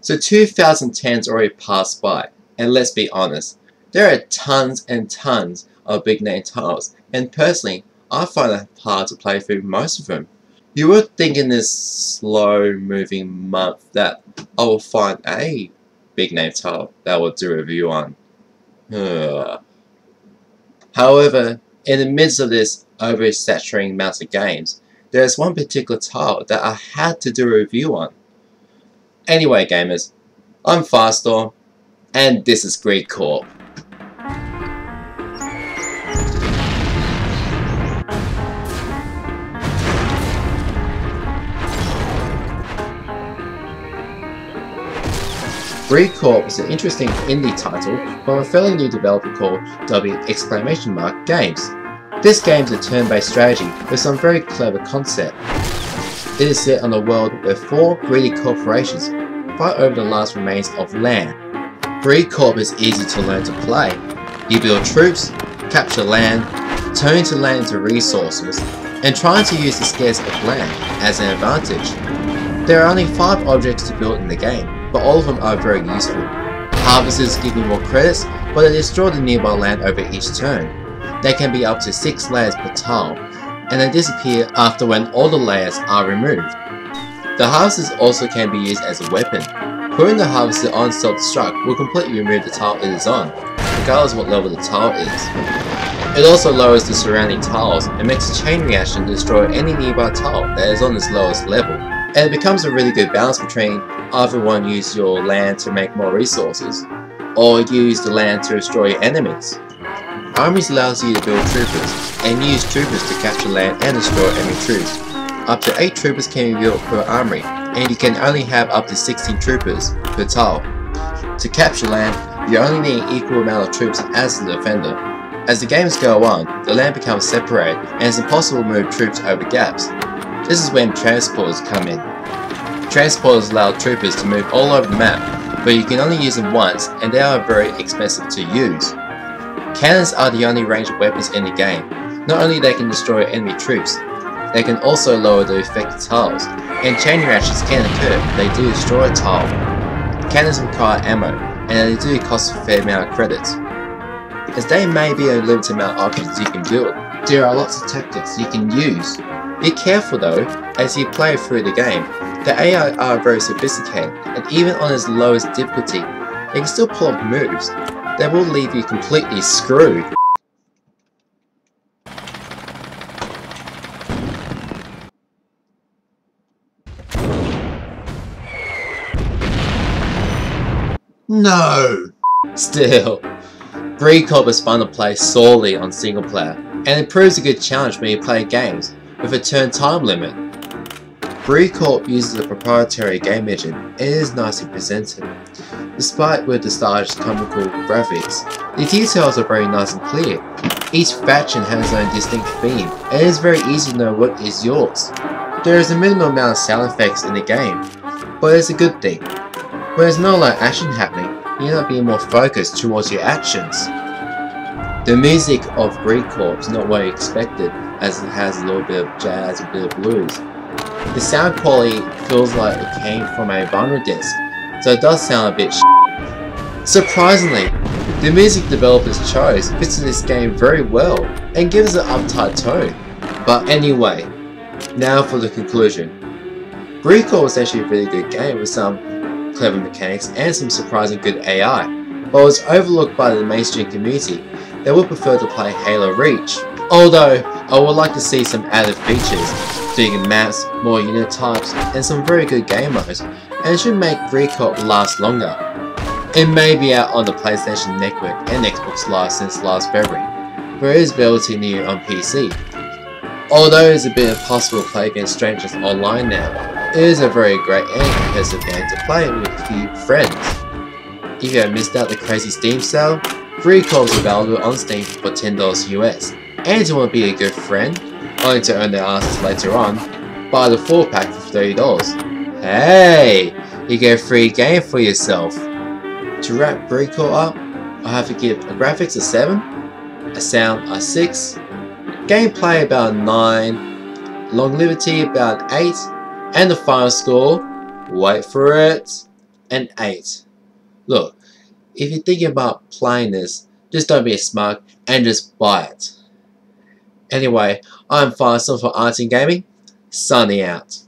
So 2010's already passed by, and let's be honest, there are tons and tons of big name titles, and personally, I find it hard to play through most of them. You would think in this slow moving month that I will find a big name title that I will do a review on. However, in the midst of this oversaturating amount of games, there is one particular title that I had to do a review on. Anyway gamers, I'm Firestorm, and this is Greed Corp. Greed Corp is an interesting indie title from a fairly new developer called Games. This game is a turn-based strategy with some very clever concept. It is set on a world where 4 greedy corporations fight over the last remains of land. Greed Corp is easy to learn to play. You build troops, capture land, turn land into resources, and trying to use the scarce of land as an advantage. There are only 5 objects to build in the game, but all of them are very useful. Harvesters give you more credits, but they destroy the nearby land over each turn. They can be up to 6 layers per tile, and they disappear after when all the layers are removed. The harvesters also can be used as a weapon. Putting the harvester on self-destruct will completely remove the tile it is on, regardless of what level the tile is. It also lowers the surrounding tiles and makes a chain reaction to destroy any nearby tile that is on its lowest level. And it becomes a really good balance between either one use your land to make more resources, or use the land to destroy your enemies. Armies allows you to build troopers, and use troopers to capture land and destroy enemy troops. Up to 8 troopers can be built per army, and you can only have up to 16 troopers per tile. To capture land, you only need an equal amount of troops as the defender. As the games go on, the land becomes separated, and it's impossible to move troops over gaps. This is when transporters come in. Transporters allow troopers to move all over the map, but you can only use them once and they are very expensive to use. Cannons are the only ranged weapons in the game. Not only they can destroy enemy troops, they can also lower the affected tiles, and chain reactions can occur if they do destroy a tile. Cannons require ammo, and they do cost a fair amount of credits. As they may be a limited amount of options you can build, there are lots of tactics you can use. Be careful though, as you play through the game. The AI are very sophisticated, and even on its lowest difficulty, they can still pull off moves that will leave you completely screwed. No! Still, Greed Corp is fun to play solely on single player, and it proves a good challenge when you play games with a turn time limit. Greed Corp uses a proprietary game engine and it is nicely presented. Despite with the stylish comical graphics, the details are very nice and clear. Each faction has its own distinct theme and it is very easy to know what is yours. There is a minimum amount of sound effects in the game, but it's a good thing. When there's no live action happening, you end up being more focused towards your actions. The music of Greed Corp is not what I expected, as it has a little bit of jazz and a bit of blues. The sound quality feels like it came from a vinyl disc, so it does sound a bit Surprisingly, the music developers chose fits in this game very well and gives it an uptight tone. But anyway, now for the conclusion. Greed Corp was actually a really good game with some clever mechanics and some surprising good AI, but was overlooked by the mainstream community that would prefer to play Halo Reach. Although, I would like to see some added features, bigger maps, more unit types, and some very good game modes, and it should make Greed Corp last longer. It may be out on the PlayStation Network and Xbox Live since last February, but it is relatively new on PC. Although it is a bit impossible to play against strangers online now, it is a very great and competitive game to play with a few friends. If you have missed out the crazy Steam sale, Greed Corp is available on Steam for $10 US, and if you want to be a good friend, only to earn their asses later on, buy the full pack for $30. Hey! You get a free game for yourself. To wrap Greed Corp up, I have to give a graphics a 7, a sound a 6, gameplay about a 9, longevity about 8, and the final score, wait for it, and 8. Look, if you're thinking about playing this, just don't be a smug and just buy it. Anyway, I'm Firestorm for Arts and Gaming, signing out.